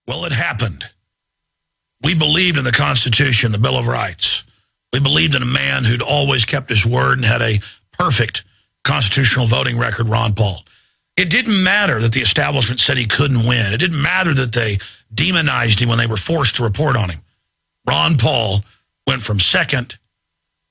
Well, it happened. We believed in the Constitution, the Bill of Rights. We believed in a man who'd always kept his word and had a perfect constitutional voting record, Ron Paul. It didn't matter that the establishment said he couldn't win. It didn't matter that they demonized him when they were forced to report on him. Ron Paul went from second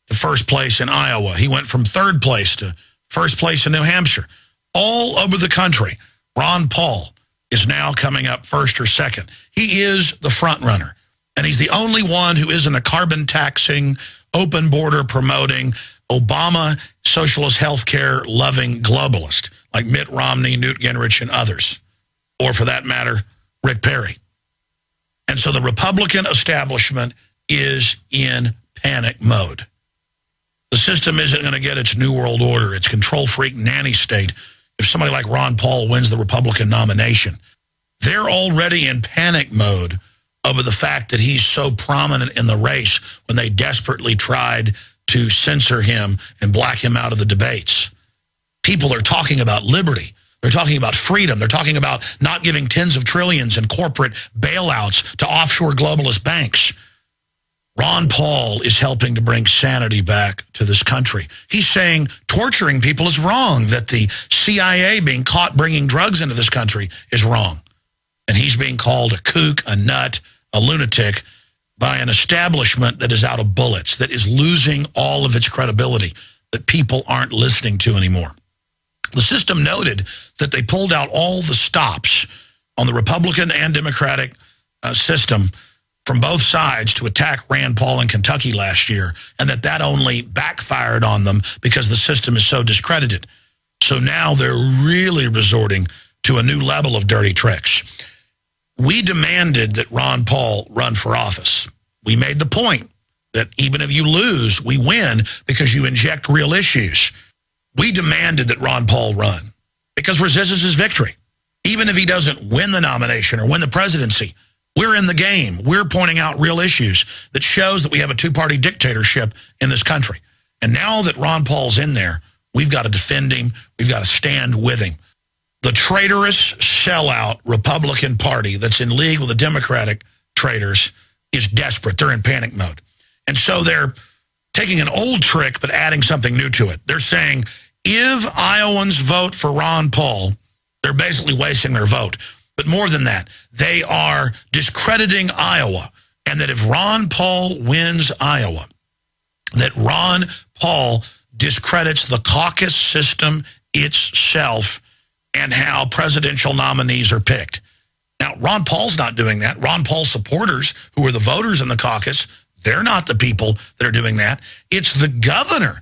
to first place in Iowa. He went from third place to first place in New Hampshire. All over the country, Ron Paul is now coming up first or second. He is the front runner. And he's the only one who isn't a carbon taxing, open border promoting, Obama socialist healthcare loving globalist like Mitt Romney, Newt Gingrich, and others. Or for that matter, Rick Perry. And so the Republican establishment is in panic mode. The system isn't going to get its new world order, its control freak nanny state, if somebody like Ron Paul wins the Republican nomination. They're already in panic mode over the fact that he's so prominent in the race when they desperately tried to censor him and black him out of the debates. People are talking about liberty. They're talking about freedom. They're talking about not giving tens of trillions in corporate bailouts to offshore globalist banks. Ron Paul is helping to bring sanity back to this country. He's saying torturing people is wrong, that the CIA being caught bringing drugs into this country is wrong. And he's being called a kook, a nut, a lunatic by an establishment that is out of bullets, that is losing all of its credibility, that people aren't listening to anymore. The system noted that they pulled out all the stops on the Republican and Democratic system from both sides to attack Rand Paul in Kentucky last year, and that only backfired on them because the system is so discredited. So now they're really resorting to a new level of dirty tricks. We demanded that Ron Paul run for office. We made the point that even if you lose, we win because you inject real issues. We demanded that Ron Paul run because resistance is victory. Even if he doesn't win the nomination or win the presidency, we're in the game. We're pointing out real issues that shows that we have a two-party dictatorship in this country. And now that Ron Paul's in there, we've got to defend him. We've got to stand with him. The traitorous sellout Republican Party that's in league with the Democratic traitors is desperate. They're in panic mode. And so they're taking an old trick but adding something new to it. They're saying if Iowans vote for Ron Paul, they're basically wasting their vote. But more than that, they are discrediting Iowa, and that if Ron Paul wins Iowa, that Ron Paul discredits the caucus system itself and how presidential nominees are picked. Now, Ron Paul's not doing that. Ron Paul's supporters, who are the voters in the caucus, they're not the people that are doing that. It's the governor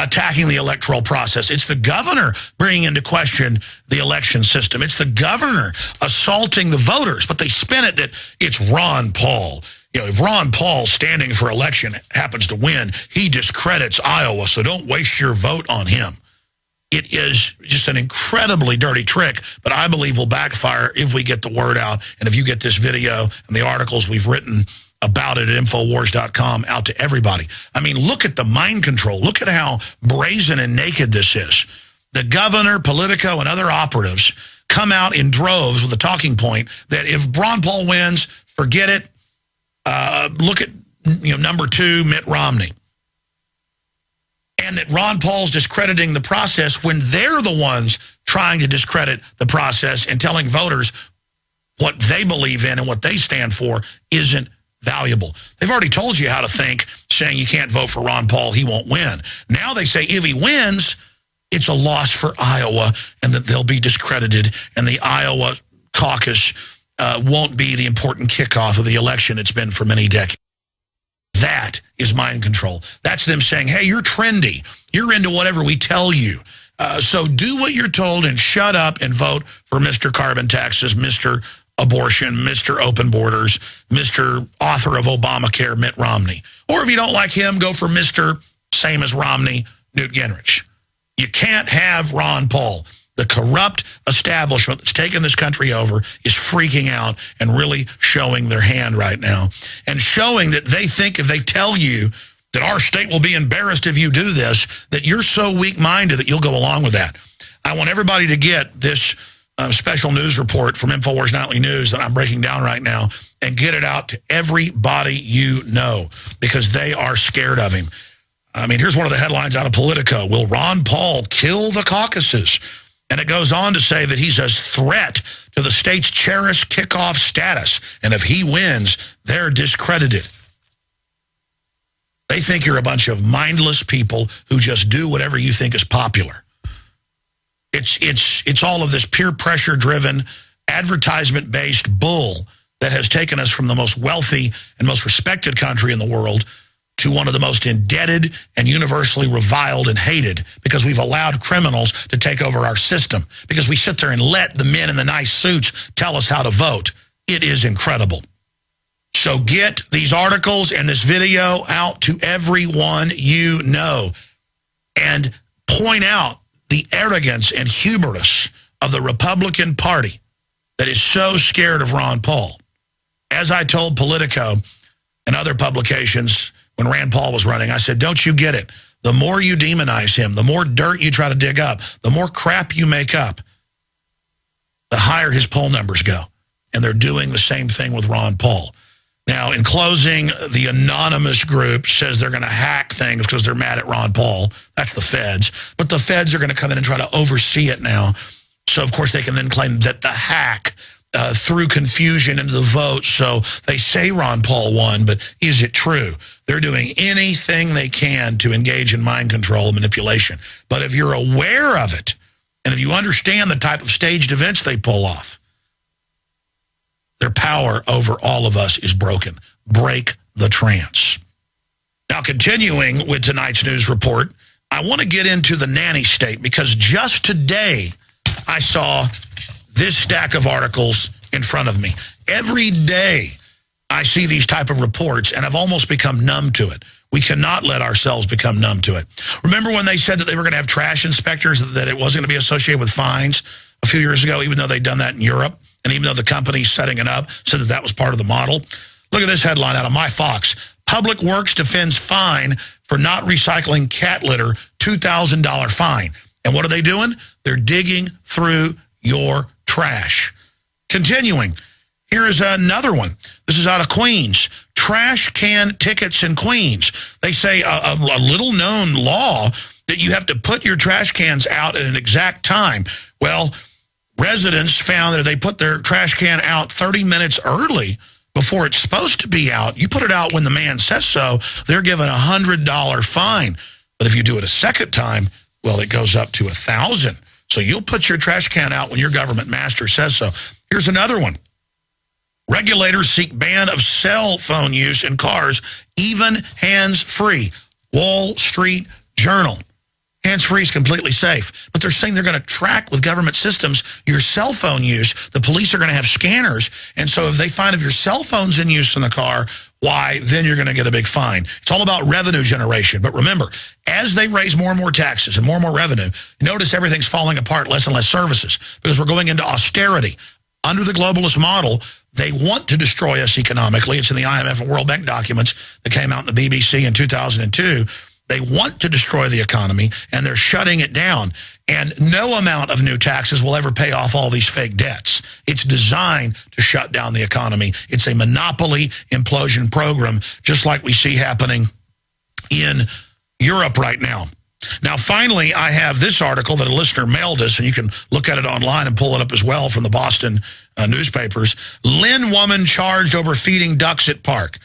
attacking the electoral process. It's the governor bringing into question the election system. It's the governor assaulting the voters, but they spin it that it's Ron Paul. You know, if Ron Paul standing for election happens to win, he discredits Iowa, so don't waste your vote on him. It is just an incredibly dirty trick, but I believe will backfire if we get the word out and if you get this video and the articles we've written about it at Infowars.com out to everybody. I mean, look at the mind control. Look at how brazen and naked this is. The governor, Politico, and other operatives come out in droves with a talking point that if Ron Paul wins, forget it. Look at number 2, Mitt Romney. And that Ron Paul's discrediting the process when they're the ones trying to discredit the process and telling voters what they believe in and what they stand for isn't valuable. They've already told you how to think, saying you can't vote for Ron Paul, he won't win. Now they say if he wins, it's a loss for Iowa and that they'll be discredited and the Iowa caucus won't be the important kickoff of the election it's been for many decades. That is mind control. That's them saying, hey, you're trendy. You're into whatever we tell you. So do what you're told and shut up and vote for Mr. Carbon Taxes, Mr. Abortion, Mr. Open Borders, Mr. Author of Obamacare, Mitt Romney. Or if you don't like him, go for Mr. Same as Romney, Newt Gingrich. You can't have Ron Paul. The corrupt establishment that's taken this country over is freaking out and really showing their hand right now and showing that they think if they tell you that our state will be embarrassed if you do this, that you're so weak-minded that you'll go along with that. I want everybody to get this special news report from InfoWars Nightly News that I'm breaking down right now and get it out to everybody you know because they are scared of him. I mean, here's one of the headlines out of Politico. Will Ron Paul kill the caucuses? And it goes on to say that he's a threat to the state's cherished kickoff status. And if he wins, they're discredited. They think you're a bunch of mindless people who just do whatever you think is popular. It's all of this peer pressure-driven, advertisement-based bull that has taken us from the most wealthy and most respected country in the world to one of the most indebted and universally reviled and hated because we've allowed criminals to take over our system, because we sit there and let the men in the nice suits tell us how to vote. It is incredible. So get these articles and this video out to everyone you know and point out the arrogance and hubris of the Republican Party that is so scared of Ron Paul. As I told Politico and other publications when Rand Paul was running, I said, don't you get it? The more you demonize him, the more dirt you try to dig up, the more crap you make up, the higher his poll numbers go. And they're doing the same thing with Ron Paul. Now, in closing, the anonymous group says they're going to hack things because they're mad at Ron Paul. That's the feds. But the feds are going to come in and try to oversee it now. So, of course, they can then claim that the hack threw confusion into the vote. So they say Ron Paul won, but is it true? They're doing anything they can to engage in mind control and manipulation. But if you're aware of it, and if you understand the type of staged events they pull off, their power over all of us is broken. Break the trance. Now, continuing with tonight's news report, I want to get into the nanny state because just today I saw this stack of articles in front of me. Every day I see these type of reports and I've almost become numb to it. We cannot let ourselves become numb to it. Remember when they said that they were going to have trash inspectors, that it wasn't going to be associated with fines a few years ago, even though they'd done that in Europe? And even though the company setting it up said that that was part of the model. Look at this headline out of MyFox. Public Works defends fine for not recycling cat litter, $2,000 fine. And what are they doing? They're digging through your trash. Continuing, here is another one. This is out of Queens. Trash can tickets in Queens. They say a little known law that you have to put your trash cans out at an exact time. Well, residents found that if they put their trash can out 30 minutes early before it's supposed to be out, you put it out when the man says so, they're given a $100 fine. But if you do it a second time, well, it goes up to $1,000. So you'll put your trash can out when your government master says so. Here's another one. Regulators seek ban of cell phone use in cars, even hands-free. Wall Street Journal. Hands-free is completely safe. But they're saying they're going to track with government systems your cell phone use. The police are going to have scanners. And so if they find if your cell phone's in use in the car, why, then you're going to get a big fine. It's all about revenue generation. But remember, as they raise more and more taxes and more revenue, notice everything's falling apart, less and less services, because we're going into austerity. Under the globalist model, they want to destroy us economically. It's in the IMF and World Bank documents that came out in the BBC in 2002. They want to destroy the economy, and they're shutting it down. And no amount of new taxes will ever pay off all these fake debts. It's designed to shut down the economy. It's a monopoly implosion program, just like we see happening in Europe right now. Now, finally, I have this article that a listener mailed us, and you can look at it online and pull it up as well from the Boston newspapers. Lynn woman charged over feeding ducks at park.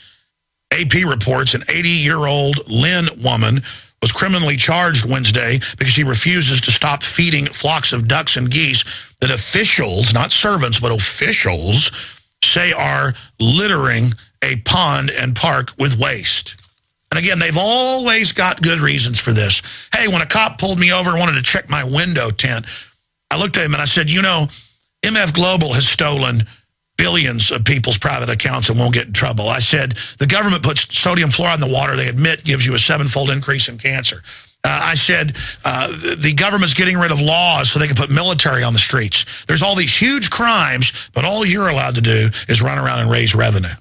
AP reports an 80-year-old Lynn woman was criminally charged Wednesday because she refuses to stop feeding flocks of ducks and geese that officials, not servants, but officials, say are littering a pond and park with waste. And again, they've always got good reasons for this. Hey, when a cop pulled me over and wanted to check my window tint, I looked at him and I said, you know, MF Global has stolen billions of people's private accounts and won't get in trouble. I said, the government puts sodium fluoride in the water they admit gives you a 7-fold increase in cancer. I said, the government's getting rid of laws so they can put military on the streets. There's all these huge crimes, but all you're allowed to do is run around and raise revenue.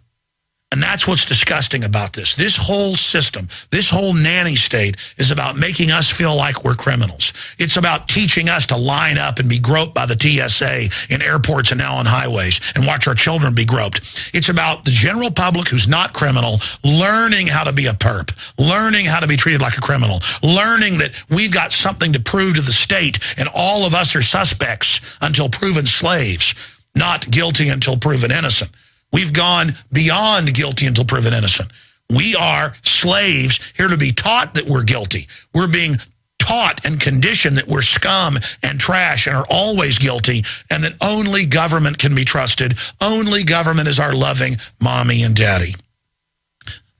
And that's what's disgusting about this. This whole system, this whole nanny state is about making us feel like we're criminals. It's about teaching us to line up and be groped by the TSA in airports and now on highways and watch our children be groped. It's about the general public who's not criminal learning how to be a perp, learning how to be treated like a criminal, learning that we've got something to prove to the state and all of us are suspects until proven slaves, not guilty until proven innocent. We've gone beyond guilty until proven innocent. We are slaves here to be taught that we're guilty. We're being taught and conditioned that we're scum and trash and are always guilty and that only government can be trusted. Only government is our loving mommy and daddy.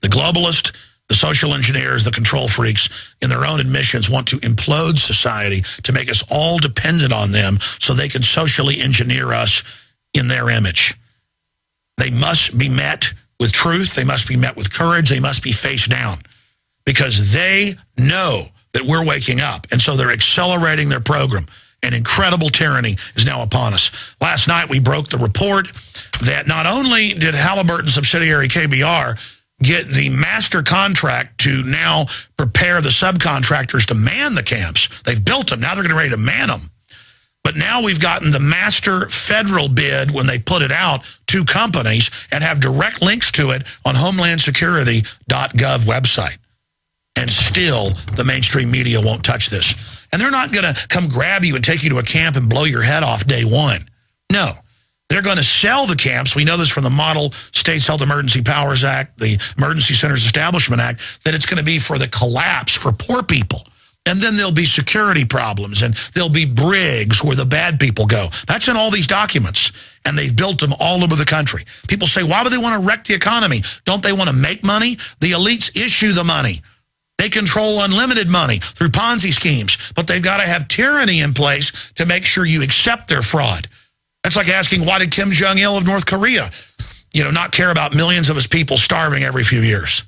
The globalists, the social engineers, the control freaks, in their own admissions, want to implode society to make us all dependent on them so they can socially engineer us in their image. They must be met with truth. They must be met with courage. They must be faced down because they know that we're waking up. And so they're accelerating their program. And incredible tyranny is now upon us. Last night, we broke the report that not only did Halliburton subsidiary KBR get the master contract to now prepare the subcontractors to man the camps. They've built them. Now they're getting ready to man them. But now we've gotten the master federal bid when they put it out to companies and have direct links to it on homelandsecurity.gov website. And still, the mainstream media won't touch this. And they're not going to come grab you and take you to a camp and blow your head off day one. No. They're going to sell the camps. We know this from the Model States Health Emergency Powers Act, the Emergency Centers Establishment Act, that it's going to be for the collapse for poor people. And then there'll be security problems, and there'll be brigs where the bad people go. That's in all these documents, and they've built them all over the country. People say, why would they want to wreck the economy? Don't they want to make money? The elites issue the money. They control unlimited money through Ponzi schemes, but they've got to have tyranny in place to make sure you accept their fraud. That's like asking, why did Kim Jong-il of North Korea, not care about millions of his people starving every few years?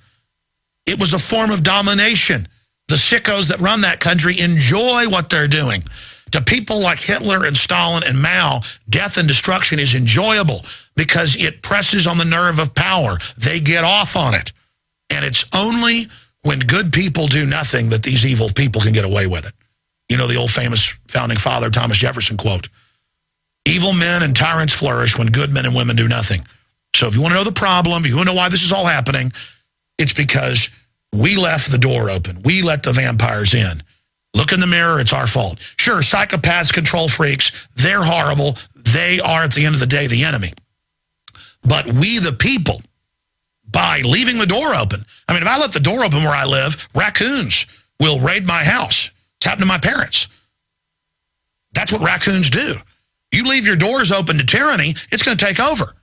It was a form of domination. The sickos that run that country enjoy what they're doing. To people like Hitler and Stalin and Mao, death and destruction is enjoyable because it presses on the nerve of power. They get off on it. And it's only when good people do nothing that these evil people can get away with it. You know the old famous founding father Thomas Jefferson quote, evil men and tyrants flourish when good men and women do nothing. So if you want to know the problem, if you want to know why this is all happening, it's because we left the door open. We let the vampires in. Look in the mirror, it's our fault. Sure, psychopaths, control freaks, they're horrible. They are, at the end of the day, the enemy. But we, the people, by leaving the door open. I mean, if I left the door open where I live, raccoons will raid my house. It's happened to my parents. That's what raccoons do. You leave your doors open to tyranny, it's going to take over.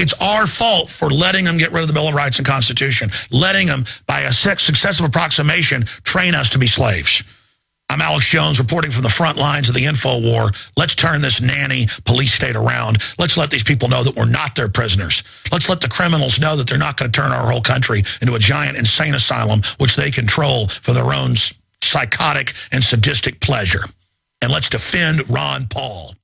It's our fault for letting them get rid of the Bill of Rights and Constitution, letting them, by a successive approximation, train us to be slaves. I'm Alex Jones reporting from the front lines of the info war. Let's turn this nanny police state around. Let's let these people know that we're not their prisoners. Let's let the criminals know that they're not going to turn our whole country into a giant insane asylum, which they control for their own psychotic and sadistic pleasure. And let's defend Ron Paul.